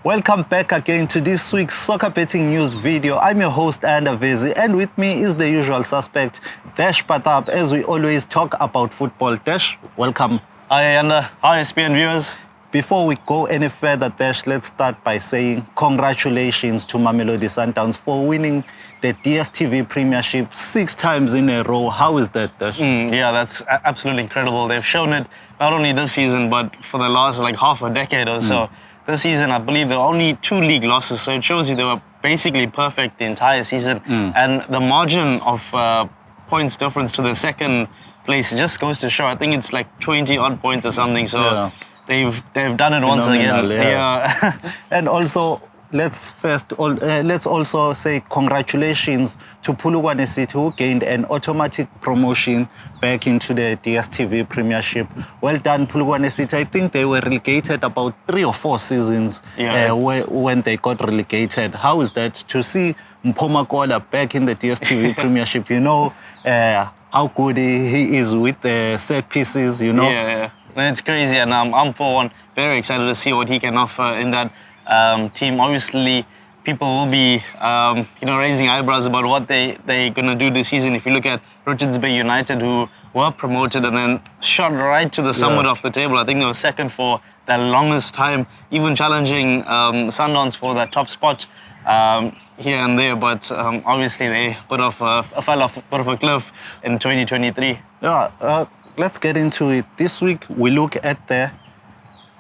Welcome back again to this week's soccer betting news video. I'm your host, Ayanda Vezi, and with me is the usual suspect, Desh Parthab, as we always talk about football. Desh, welcome. Hi, Ayanda. Hi, SPN viewers. Before we go any further, Desh, let's start by saying congratulations to Mamelodi Sundowns for winning the DStv Premiership 6 times in a row. How is that, Desh? Yeah, that's absolutely incredible. They've shown it not only this season, but for the last half a decade or so. This season, I believe there were only 2 league losses, so it shows you they were basically perfect the entire season. And the margin of points difference to the second place just goes to show. I think it's like 20 odd points or something. So Yeah. they've done it once again. Yeah. And also, let's also say congratulations to Polokwane City, who gained an automatic promotion back into the DStv Premiership. Well done, Polokwane City. I think they were relegated about 3 or 4 seasons when they got relegated. How is that to see Mpomakola back in the DStv Premiership? You know how good he is with the set pieces. You know. Yeah. It's crazy, and I'm for one very excited to see what he can offer in that team. Obviously, people will be raising eyebrows about what they're gonna do this season. If you look at Richards Bay United, who were promoted and then shot right to the summit of the table. I think they were second for the longest time, even challenging Sundowns for that top spot here and there. But obviously, they fell off a bit of a cliff in 2023. Yeah. Let's get into it. This week, we look at the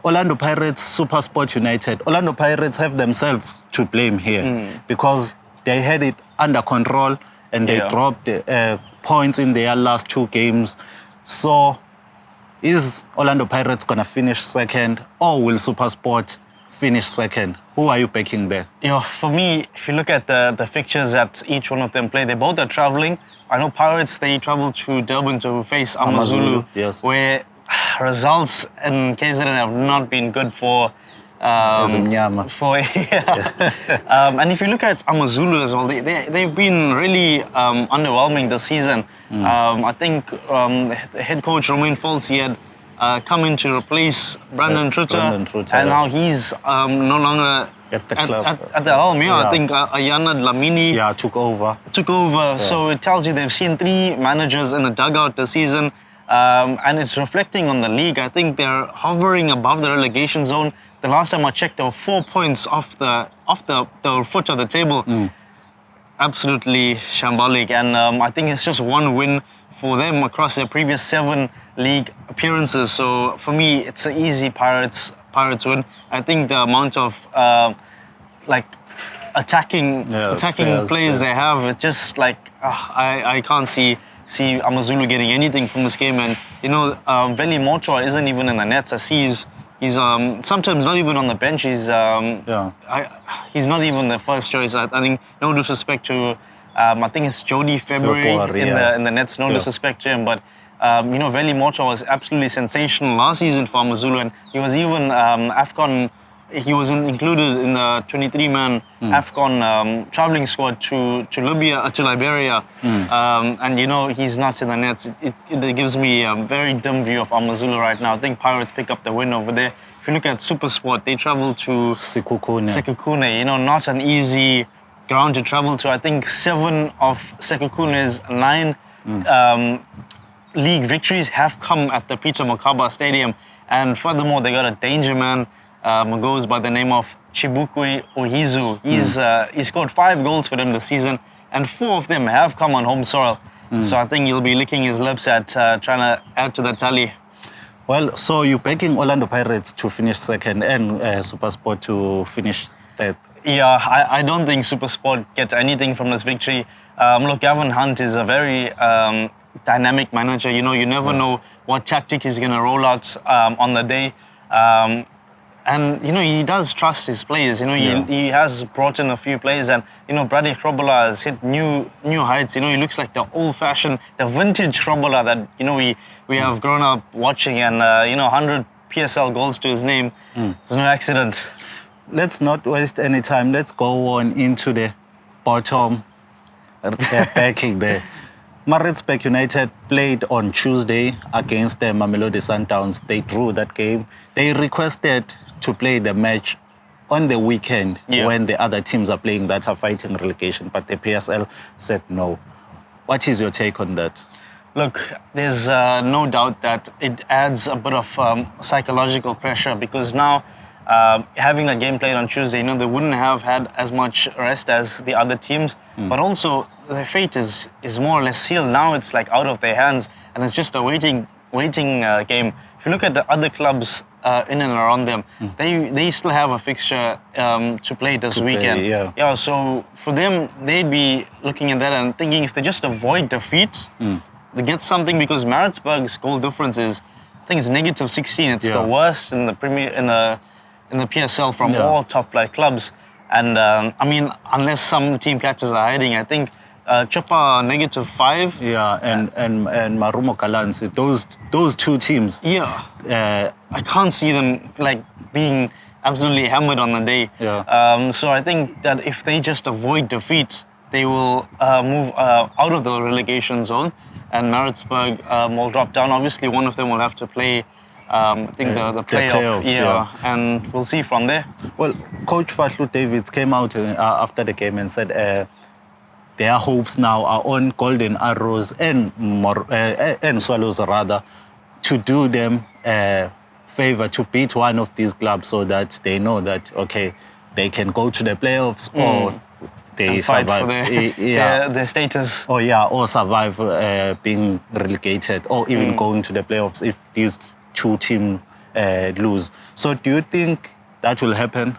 Orlando Pirates, SuperSport United. Orlando Pirates have themselves to blame here because they had it under control and they dropped points in their last 2 games. So, is Orlando Pirates going to finish second, or will SuperSport finish second? Who are you backing there? For me, if you look at the fixtures that each one of them play, they both are traveling. I know Pirates, they travel to Durban to face AmaZulu, yes. where results in KZN have not been good for... and if you look at AmaZulu as well, they've been really underwhelming this season. I think the head coach, Romain Foltz, he had come in to replace Brandon Trutter, and now he's no longer... At the club. At the helm, I think Ayanda Lamini took over. So it tells you they've seen 3 managers in the dugout this season, and it's reflecting on the league. I think they're hovering above the relegation zone. The last time I checked, they were 4 points off the foot of the table. Absolutely shambolic, and I think it's just 1 win for them across their previous 7 league appearances. So for me, it's an easy Pirates win. I think the amount of attacking players they have, it's just I can't see AmaZulu getting anything from this game. And Veli Motor isn't even in the nets. I see he's sometimes not even on the bench. He's not even the first choice. I think, no disrespect to I think it's Jody February in the nets. No disrespect to him, but Veli Motor was absolutely sensational last season for AmaZulu, and he was even AFCON. He was included in the 23-man AFCON traveling squad to Liberia, and he's not in the nets. It gives me a very dim view of AmaZulu right now. I think Pirates pick up the win over there. If you look at SuperSport, they travel to Sekhukhune. Not an easy ground to travel to. I think 7 of Sekukhune's 9 league victories have come at the Peter Mokaba Stadium, and furthermore, they got a danger man who goes by the name of Chibukwe Ohizu. He scored 5 goals for them this season, and 4 of them have come on home soil. So I think he'll be licking his lips at trying to add to the tally. Well, so you're backing Orlando Pirates to finish second and SuperSport to finish third. Yeah, I don't think SuperSport gets anything from this victory. Look, Gavin Hunt is a very dynamic manager. You never know what tactic he's going to roll out on the day. And, he does trust his players. He has brought in a few players, and, Brady Krobola has hit new heights. He looks like the old-fashioned, the vintage Krobola that, we have grown up watching, and, 100 PSL goals to his name. There's no accident. Let's not waste any time. Let's go on into the bottom backing there. Maritzburg United played on Tuesday against the Mamelodi Sundowns. They drew that game. They requested to play the match on the weekend Yeah. when the other teams are playing that are fighting relegation, but the PSL said no. What is your take on that? Look, there's no doubt that it adds a bit of psychological pressure because now having a game played on Tuesday, you know, they wouldn't have had as much rest as the other teams, but also their fate is more or less sealed. Now it's like out of their hands and it's just a waiting game. If you look at the other clubs in and around them, they still have a fixture to play this weekend. Yeah. So for them, they'd be looking at that and thinking if they just avoid defeat, they get something because Maritzburg's goal difference is, I think it's negative 16. It's the worst in the in the PSL from all top flight clubs. And I mean, unless some team catches a hiding, I think Chippa negative 5. Yeah, and Marumo Kalansi, those two teams. Yeah. I can't see them like being absolutely hammered on the day. Yeah. So I think that if they just avoid defeat, they will move out of the relegation zone, and Maritzburg will drop down. Obviously, one of them will have to play. I think the playoff. Yeah, and we'll see from there. Well, Coach Fatlu Davids came out after the game and said their hopes now are on Golden Arrows and Swallows rather to do them a favor to beat one of these clubs so that they know that okay, they can go to the playoffs or they and fight survive for their status. or survive being relegated or even going to the playoffs if these two teams lose. So do you think that will happen?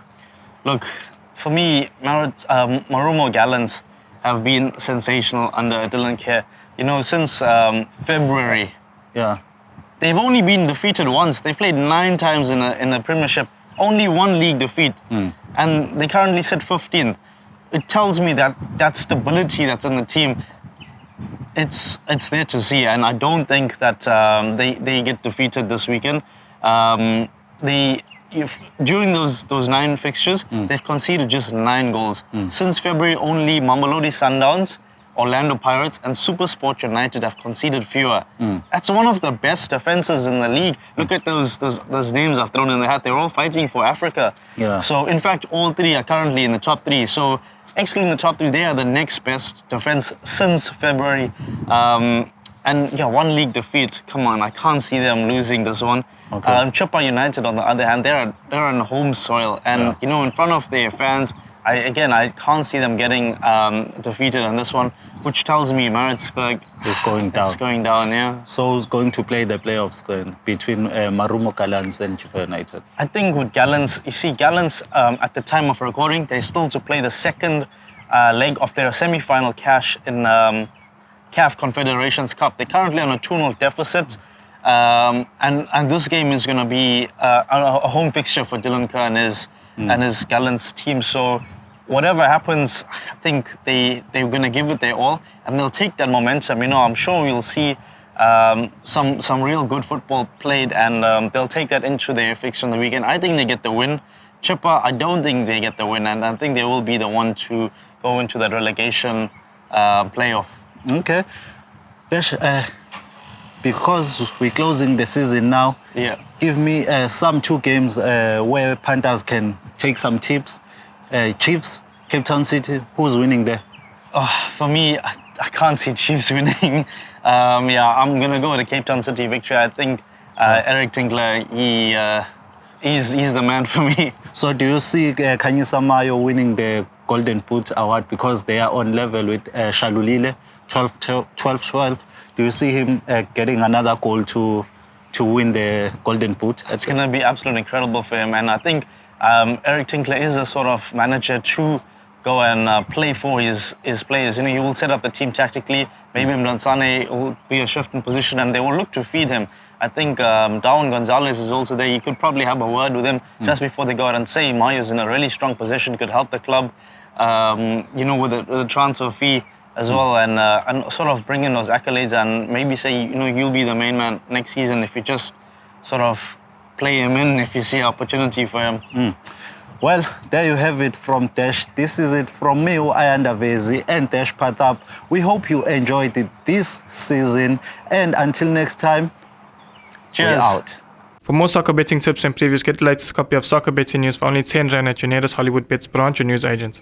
Look, for me, Marumo Gallants have been sensational under Dylan Kerr. You know, since February. Yeah. They've only been defeated once. They've played 9 times in the Premiership. Only 1 league defeat. And they currently sit 15th. It tells me that that stability that's in the team, it's there to see. And I don't think that they get defeated this weekend. During those 9 fixtures, they've conceded just 9 goals. Since February, only Mamelodi Sundowns, Orlando Pirates and SuperSport United have conceded fewer. That's one of the best defenses in the league. Look at those names I've thrown in the hat. They're all fighting for Africa. Yeah. So in fact, all 3 are currently in the top 3. So excluding the top 3, they are the next best defense since February. And yeah, 1 league defeat. Come on, I can't see them losing this one. Okay. Chippa United, on the other hand, they're on home soil, and you know, in front of their fans. I can't see them getting defeated on this one, which tells me Maritzburg is going down. It's going down, yeah. So who's going to play the playoffs then between Marumo Gallants and Chippa United? I think with Gallants, you see, Gallants at the time of recording, they're still to play the second leg of their semi-final cash in CAF Confederations Cup. They're currently on a 2-0 deficit, and this game is going to be a home fixture for Dylan Kerr and his Gallants team. So whatever happens, I think they're going to give it their all, and they'll take that momentum. You know, I'm sure we'll see some real good football played, and they'll take that into their fixture on the weekend. I think they get the win. Chippa, I don't think they get the win, and I think they will be the one to go into that relegation playoff. Okay. Desh, because we're closing the season now, give me some 2 games where Panthers can take some tips. Chiefs, Cape Town City, who's winning there? For me, I can't see Chiefs winning. I'm going to go with the Cape Town City victory. I think Eric Tinkler, he's the man for me. So do you see Khanyisa Mayo winning the Golden Boot Award because they are on level with Shalulile, 12-12? Do you see him getting another goal to win the Golden Boot? It's going to be absolutely incredible for him. And I think Eric Tinkler is a sort of manager to go and play for his players. You know, he will set up the team tactically. Maybe Mlansane will be a shift in position and they will look to feed him. I think Darwin Gonzalez is also there. You could probably have a word with him just before they go out and say Mayo's in a really strong position, could help the club, you know, with the transfer fee as well, and sort of bring in those accolades and maybe say, you know, you'll be the main man next season if you just sort of play him in if you see opportunity for him. Well, there you have it from Desh. This is it from me, Ayanda Vezi and Desh Parthab. We hope you enjoyed it this season, and until next time, cheers. We're out. For more soccer betting tips and previews, get the latest copy of Soccer Betting News for only 10 Rand at your nearest Hollywood Bets branch or news agent.